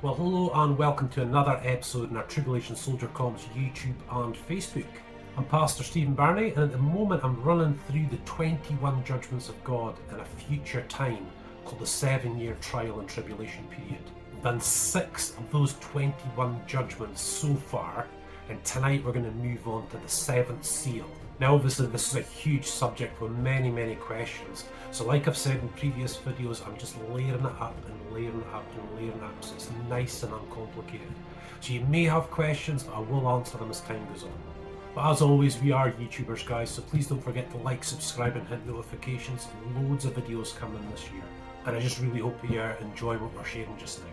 Well, hello and welcome to another episode in our Tribulation Soldier COMS YouTube and Facebook. I'm Pastor Stephen Birnie, and at the moment I'm running through the 21 judgments of God in a future time called the 7-year trial and tribulation period. We've done 6 of those 21 judgments so far, and tonight we're going to move on to the 7th seal. Now obviously this is a huge subject with many questions, so like I've said in previous videos, I'm just layering it up and layering it up and layering it up so it's nice and uncomplicated. So you may have questions, but I will answer them as time goes on. But as always, we are YouTubers guys, so please don't forget to like, subscribe and hit notifications. Loads of videos coming this year, and I just really hope you enjoy what we're sharing just now.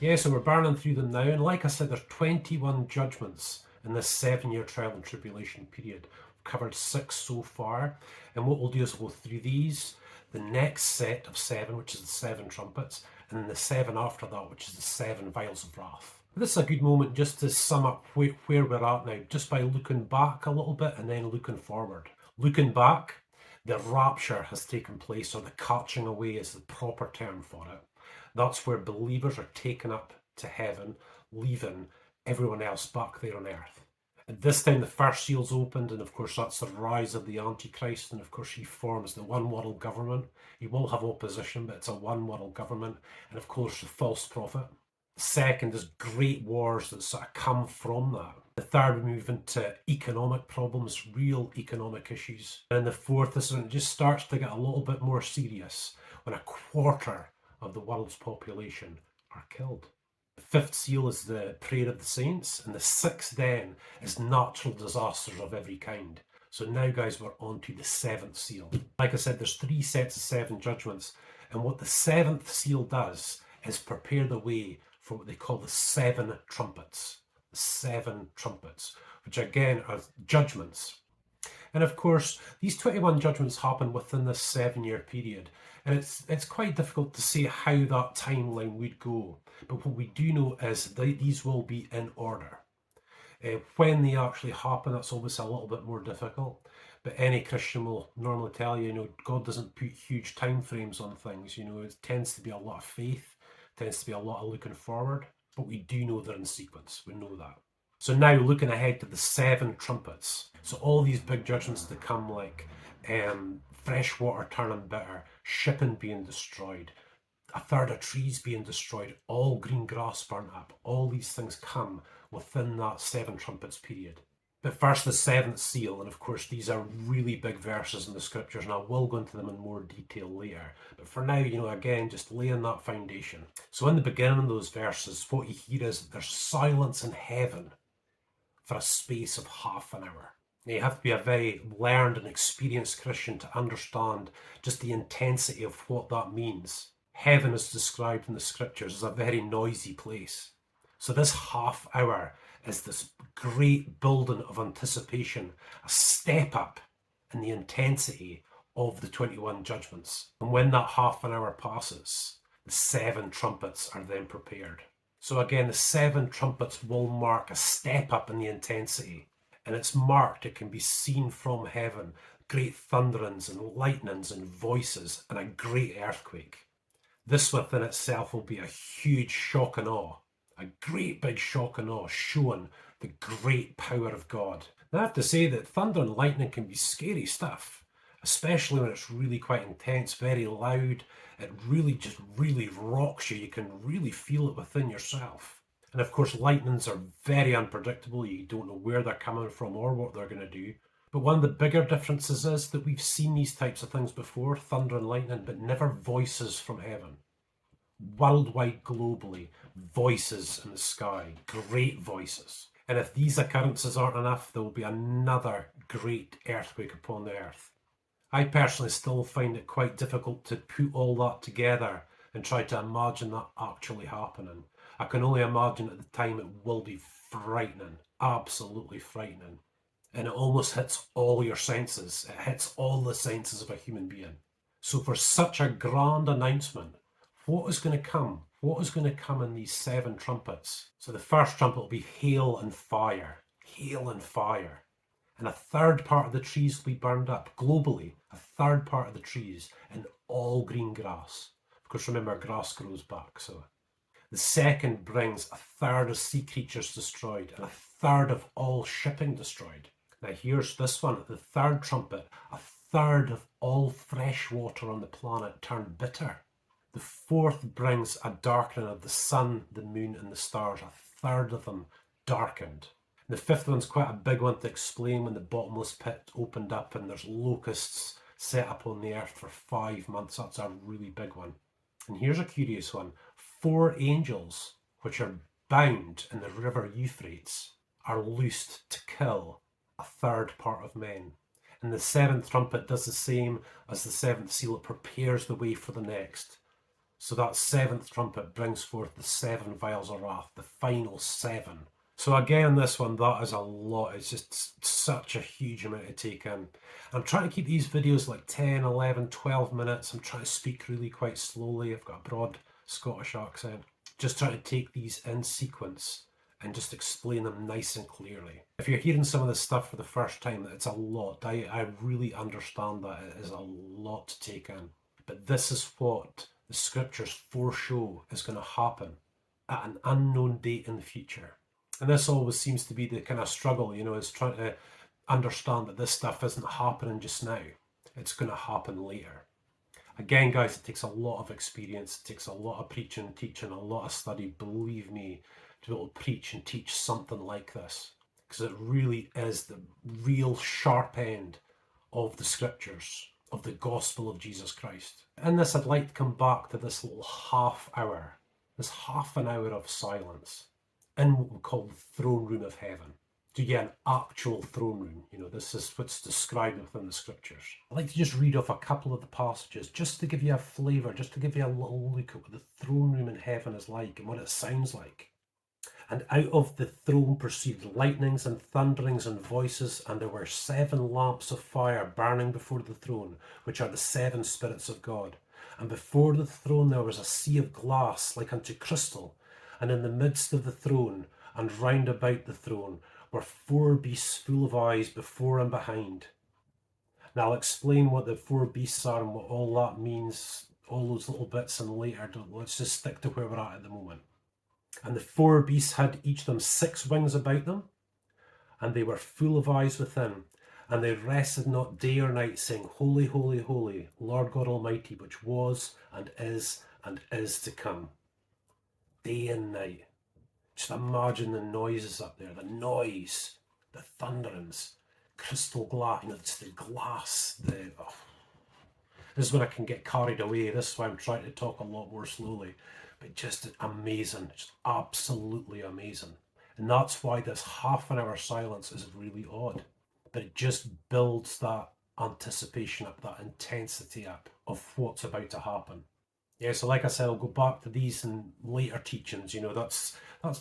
Yeah, so we're burning through them now, and like I said, there's 21 judgments in this 7-year trial and tribulation period. We've covered 6 so far, and what we'll do is we'll go through these, the next set of 7, which is the 7 trumpets, and then the 7 after that, which is the 7 vials of wrath. This is a good moment just to sum up where we're at now, just by looking back a little bit and then looking forward. Looking back, the rapture has taken place, or the catching away is the proper term for it. That's where believers are taken up to heaven, leaving everyone else back there on earth. At this time the first seal's opened, and of course that's the rise of the Antichrist, and of course he forms the one world government. He will have opposition, but it's a one world government, and of course the false prophet. The second is great wars that sort of come from that. The third, we move into economic problems, real economic issues. And the fourth is when it just starts to get a little bit more serious, when a quarter of the world's population are killed. The fifth seal is the prayer of the saints, and the sixth then is natural disasters of every kind. So now guys, we're on to the 7th seal. Like I said, there's 3 sets of 7 judgments, and what the 7th seal does is prepare the way for what they call the 7 trumpets. The 7 trumpets, which again are judgments. And of course, these 21 judgments happen within this 7-year period. And it's quite difficult to say how that timeline would go. But what we do know is that these will be in order. When they actually happen, that's obviously a little bit more difficult. But any Christian will normally tell you, God doesn't put huge time frames on things. It tends to be a lot of faith, tends to be a lot of looking forward. But we do know they're in sequence. We know that. So now looking ahead to the 7 trumpets. So all these big judgments to come, like fresh water turning bitter, shipping being destroyed, a third of trees being destroyed, all green grass burnt up. All these things come within that 7 trumpets period. But first, the 7th seal, and of course these are really big verses in the scriptures, and I will go into them in more detail later. But for now, again, just laying that foundation. So in the beginning of those verses, what you hear is there's silence in heaven for a space of half an hour. Now, you have to be a very learned and experienced Christian to understand just the intensity of what that means. Heaven is described in the scriptures as a very noisy place. So this half hour is this great building of anticipation, a step up in the intensity of the 21 judgments. And when that half an hour passes, the 7 trumpets are then prepared. So again, the 7 trumpets will mark a step up in the intensity. And it's marked, it can be seen from heaven, great thunderings and lightnings and voices and a great earthquake. This within itself will be a huge shock and awe, a great big shock and awe showing the great power of God. Now I have to say that thunder and lightning can be scary stuff, especially when it's really quite intense, very loud. It really rocks you. You can really feel it within yourself. And of course, lightnings are very unpredictable. You don't know where they're coming from or what they're going to do. But one of the bigger differences is that we've seen these types of things before, thunder and lightning, but never voices from heaven. Worldwide, globally, voices in the sky, great voices. And if these occurrences aren't enough, there will be another great earthquake upon the earth. I personally still find it quite difficult to put all that together and try to imagine that actually happening. I can only imagine at the time it will be frightening, absolutely frightening. And it almost hits all your senses. It hits all the senses of a human being. So for such a grand announcement, what is going to come? What is going to come in these 7 trumpets? So the first trumpet will be hail and fire. Hail and fire. And a third part of the trees will be burned up globally. A third part of the trees and all green grass. Of Because remember, grass grows back, so. The second brings a third of sea creatures destroyed and a third of all shipping destroyed. Now here's this one, the third trumpet, a third of all fresh water on the planet turned bitter. The fourth brings a darkening of the sun, the moon and the stars, a third of them darkened. The fifth one's quite a big one to explain, when the bottomless pit opened up and there's locusts set up on the earth for 5 months. That's a really big one. And here's a curious one. 4 angels, which are bound in the river Euphrates, are loosed to kill a third part of men. And the seventh trumpet does the same as the seventh seal. It prepares the way for the next. So that seventh trumpet brings forth the 7 vials of wrath, the final 7. So again, this one, that is a lot. It's just such a huge amount to take in. I'm trying to keep these videos like 10, 11, 12 minutes. I'm trying to speak really quite slowly. I've got a broad Scottish accent. Just trying to take these in sequence and just explain them nice and clearly. If you're hearing some of this stuff for the first time, it's a lot. I really understand that it is a lot to take in. But this is what the scriptures foreshow is going to happen at an unknown date in the future. And this always seems to be the kind of struggle, you know, is trying to understand that this stuff isn't happening just now. It's going to happen later. Again, guys, it takes a lot of experience. It takes a lot of preaching, teaching, a lot of study, believe me, to be able to preach and teach something like this. Because it really is the real sharp end of the scriptures, of the gospel of Jesus Christ. In this, I'd like to come back to this little half hour, this half an hour of silence in what we call the throne room of heaven. To get an actual throne room, you know, this is what's described within the scriptures. I'd like to just read off a couple of the passages, just to give you a flavour, just to give you a little look at what the throne room in heaven is like and what it sounds like. And out of the throne proceeded lightnings and thunderings and voices, and there were 7 lamps of fire burning before the throne, which are the 7 spirits of God. And before the throne there was a sea of glass like unto crystal, and in the midst of the throne and round about the throne were 4 beasts full of eyes before and behind. Now I'll explain what the 4 beasts are and what all that means, all those little bits, and later. Let's just stick to where we're at the moment. And the 4 beasts had each of them 6 wings about them, and they were full of eyes within, and they rested not day or night, saying, Holy, holy, holy, Lord God Almighty, which was and is to come. Day and night. Just imagine the noises up there, the noise, the thunderings, crystal glass, you know, it's the glass, This is when I can get carried away. This is why I'm trying to talk a lot more slowly. But just amazing, just absolutely amazing. And that's why this half an hour silence is really odd. But it just builds that anticipation up, that intensity up of what's about to happen. Yeah, so like I said, I'll go back to these in later teachings. You know, that's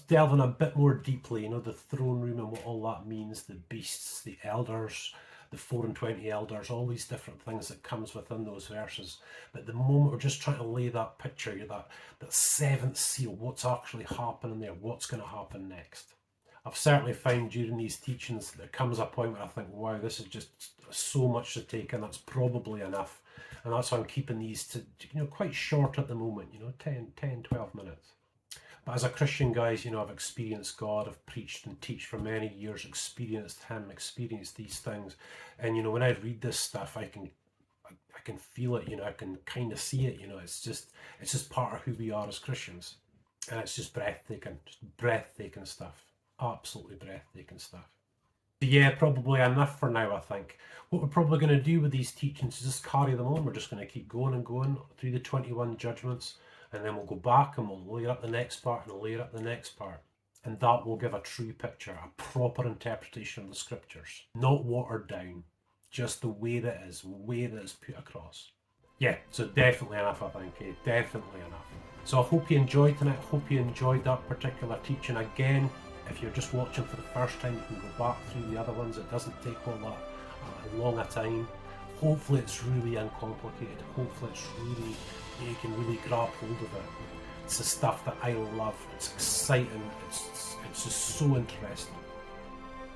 delving a bit more deeply, you know, the throne room and what all that means, the beasts, the elders, the 4 and 20 elders, all these different things that comes within those verses. But at the moment, we're just trying to lay that picture, that 7th seal, what's actually happening there, what's going to happen next. I've certainly found during these teachings that there comes a point where I think, wow, this is just so much to take in, that's probably enough. And that's why I'm keeping these to, you know, quite short at the moment, you know, 10, 12 minutes. But as a Christian, guys, you know, I've experienced God, I've preached and teach for many years, experienced Him, experienced these things. And, you know, when I read this stuff, I can feel it, you know, I can kind of see it, you know, it's just part of who we are as Christians. And it's just breathtaking stuff. Absolutely breathtaking stuff. So yeah, probably enough for now, I think. What we're probably going to do with these teachings is just carry them on. We're just going to keep going and going through the 21 judgments, and then we'll go back and we'll layer up the next part and layer up the next part. And that will give a true picture, a proper interpretation of the scriptures. Not watered down, just the way that is, the way that is put across. Yeah, so definitely enough, I think. Definitely enough. So I hope you enjoyed tonight. I hope you enjoyed that particular teaching. Again, if you're just watching for the first time, you can go back through the other ones. It doesn't take all that long a time. Hopefully it's really uncomplicated. Hopefully it's really, you can really grab hold of it. It's the stuff that I love. It's exciting. It's just so interesting.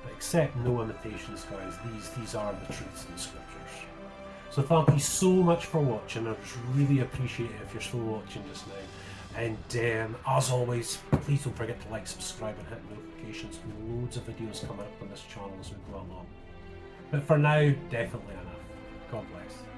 But accept no imitations, guys. These are the truths in the scriptures. So thank you so much for watching. I just really appreciate it if you're still watching just now. And as always, please don't forget to like, subscribe and hit notifications. Loads of videos coming up on this channel as we go along. But for now, definitely enough. God bless.